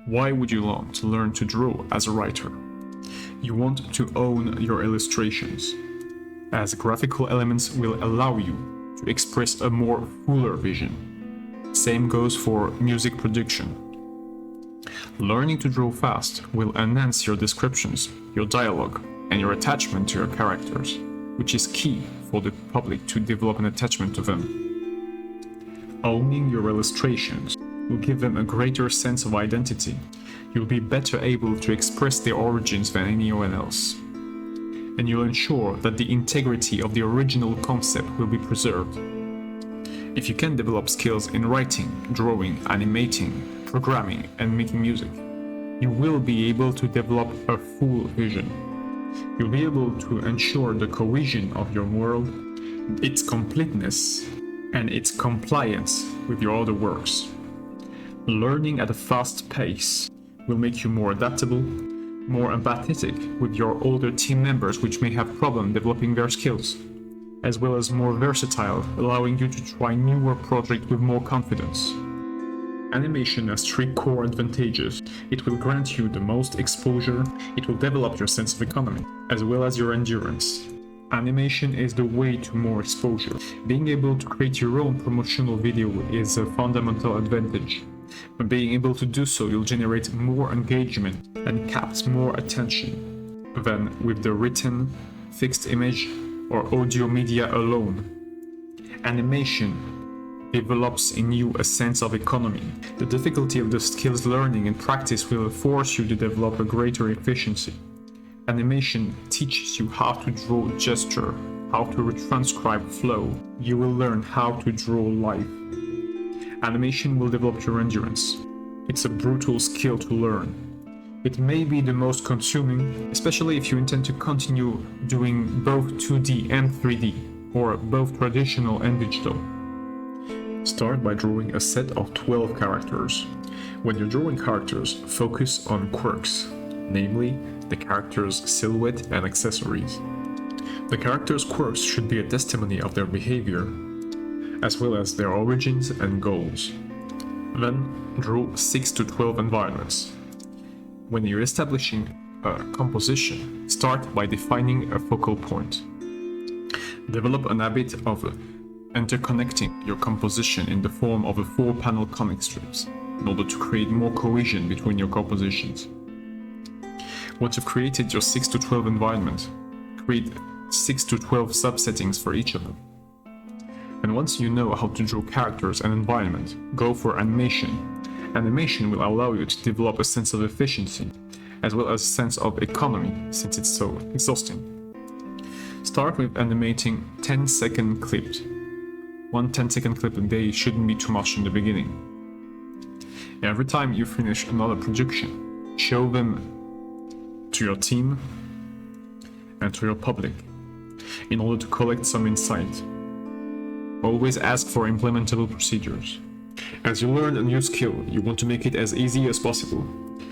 Why would you want to learn to draw as a writer? You want to own your illustrations, as graphical elements will allow you to express a more fuller vision. Same goes for music production. Learning to draw fast will enhance your descriptions, your dialogue, and your attachment to your characters, which is key for the public to develop an attachment to them. Owning your illustrations will give them a greater sense of identity. You'll be better able to express their origins than anyone else. And you'll ensure that the integrity of the original concept will be preserved. If you can develop skills in writing, drawing, animating, programming, and making music, you will be able to develop a full vision. You'll be able to ensure the cohesion of your world, its completeness, and its compliance with your other works. Learning at a fast pace will make you more adaptable, more empathetic with your older team members which may have problems developing their skills, as well as more versatile, allowing you to try newer projects with more confidence. Animation has 3 core advantages. It will grant you the most exposure, it will develop your sense of economy, as well as your endurance. Animation is the way to more exposure. Being able to create your own promotional video is a fundamental advantage. By being able to do so, you'll generate more engagement and capture more attention than with the written, fixed image, or audio media alone. Animation develops in you a sense of economy. The difficulty of the skills learning and practice will force you to develop a greater efficiency. Animation teaches you how to draw gesture, how to retranscribe flow. You will learn how to draw life. Animation will develop your endurance. It's a brutal skill to learn. It may be the most consuming, especially if you intend to continue doing both 2D and 3D, or both traditional and digital. Start by drawing a set of 12 characters. When you're drawing characters, focus on quirks, namely the character's silhouette and accessories. The character's quirks should be a testimony of their behavior, as well as their origins and goals. Then draw 6 to 12 environments. When you're establishing a composition, start by defining a focal point. Develop an habit of interconnecting your composition in the form of 4-panel comic strips in order to create more cohesion between your compositions. Once you've created your 6 to 12 environment, create 6 to 12 subsettings for each of them. And once you know how to draw characters and environment, go for animation. Animation will allow you to develop a sense of efficiency, as well as a sense of economy, since it's so exhausting. Start with animating 10-second clips. One 10-second clip a day shouldn't be too much in the beginning. Every time you finish another production, show them to your team and to your public in order to collect some insight. Always ask for implementable procedures. As you learn a new skill, you want to make it as easy as possible.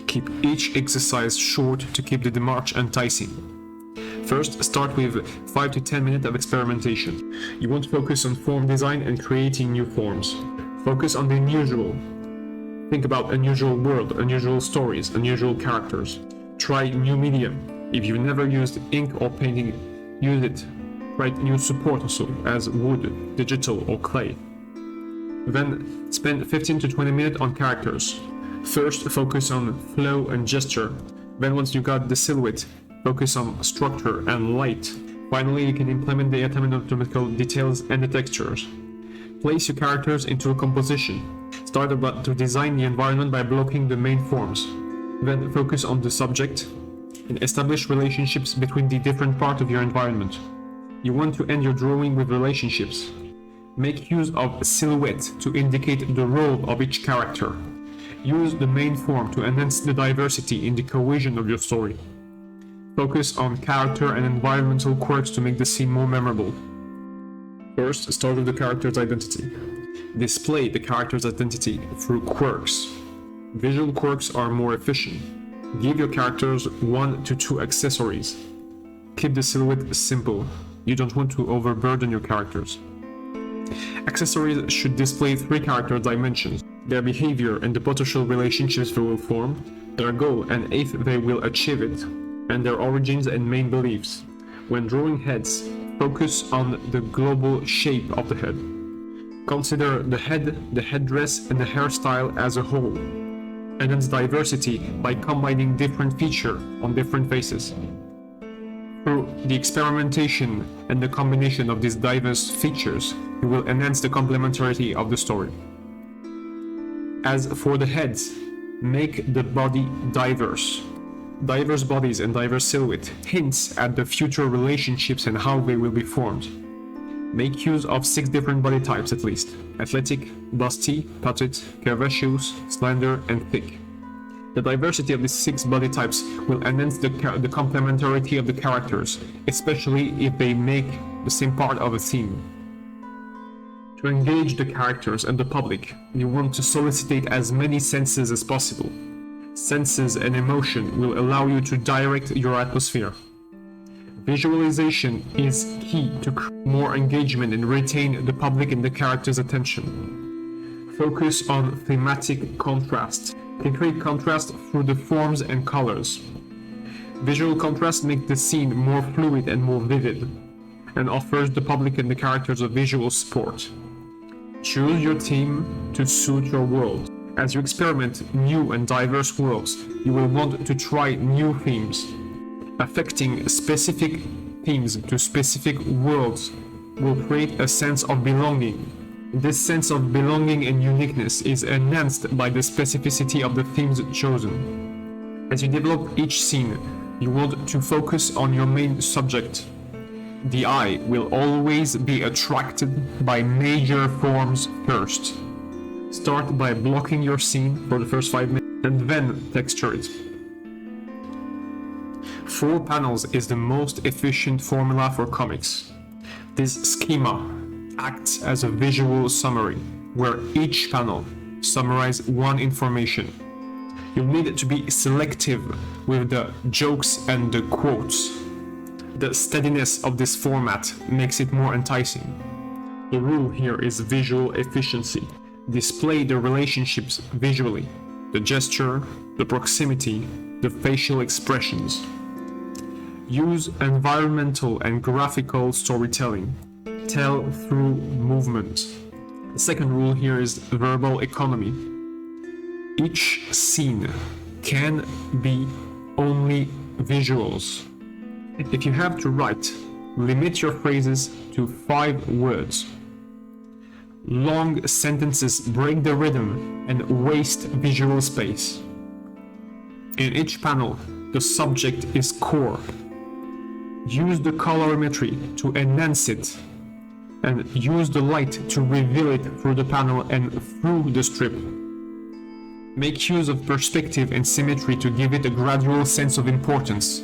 Keep each exercise short to keep the démarche enticing. First, start with 5 to 10 minutes of experimentation. You want to focus on form design and creating new forms. Focus on the unusual. Think about unusual world, unusual stories, unusual characters. Try new medium. If you've never used ink or painting, use it. Try new support also, as wood, digital, or clay. Then spend 15 to 20 minutes on characters. First, focus on flow and gesture. Then once you got the silhouette, focus on structure and light. Finally, you can implement the anatomical details and the textures. Place your characters into a composition. Start to design the environment by blocking the main forms. Then focus on the subject and establish relationships between the different parts of your environment. You want to end your drawing with relationships. Make use of silhouette to indicate the role of each character. Use the main form to enhance the diversity in the cohesion of your story. Focus on character and environmental quirks to make the scene more memorable. First, start with the character's identity. Display the character's identity through quirks. Visual quirks are more efficient. Give your characters 1 to 2 accessories. Keep the silhouette simple. You don't want to overburden your characters. Accessories should display 3 character dimensions. their behavior and the potential relationships they will form, their goal and if they will achieve it, and their origins and main beliefs. When drawing heads, focus on the global shape of the head. Consider the head, the headdress, and the hairstyle as a whole. Enhance diversity by combining different features on different faces. Through the experimentation and the combination of these diverse features, you will enhance the complementarity of the story. As for the heads, make the body diverse. Diverse bodies and diverse silhouette hints at the future relationships and how they will be formed. Make use of 6 different body types at least: athletic, busty, petite, curvaceous, slender, and thick. The diversity of these 6 body types will enhance the complementarity of the characters, especially if they make the same part of a theme. To engage the characters and the public, you want to solicit as many senses as possible. Senses and emotion will allow you to direct your atmosphere. Visualization is key to create more engagement and retain the public and the character's attention. Focus on thematic contrast. You can create contrast through the forms and colors. Visual contrast makes the scene more fluid and more vivid, and offers the public and the characters a visual support. Choose your theme to suit your world. As you experiment new and diverse worlds, you will want to try new themes. Affecting specific themes to specific worlds will create a sense of belonging. This sense of belonging and uniqueness is enhanced by the specificity of the themes chosen. As you develop each scene, you want to focus on your main subject. The eye will always be attracted by major forms first. Start by blocking your scene for the first 5 minutes and then texture it. 4 panels is the most efficient formula for comics. This schema acts as a visual summary, where each panel summarizes one information. You'll need to be selective with the jokes and the quotes. The steadiness of this format makes it more enticing. The rule here is visual efficiency. Display the relationships visually, the gesture, the proximity, the facial expressions. Use environmental and graphical storytelling. Tell through movement. The second rule here is verbal economy. Each scene can be only visuals. If you have to write, limit your phrases to 5 words. Long sentences break the rhythm and waste visual space. In each panel, the subject is core. Use the colorimetry to enhance it, and use the light to reveal it through the panel and through the strip. Make use of perspective and symmetry to give it a gradual sense of importance.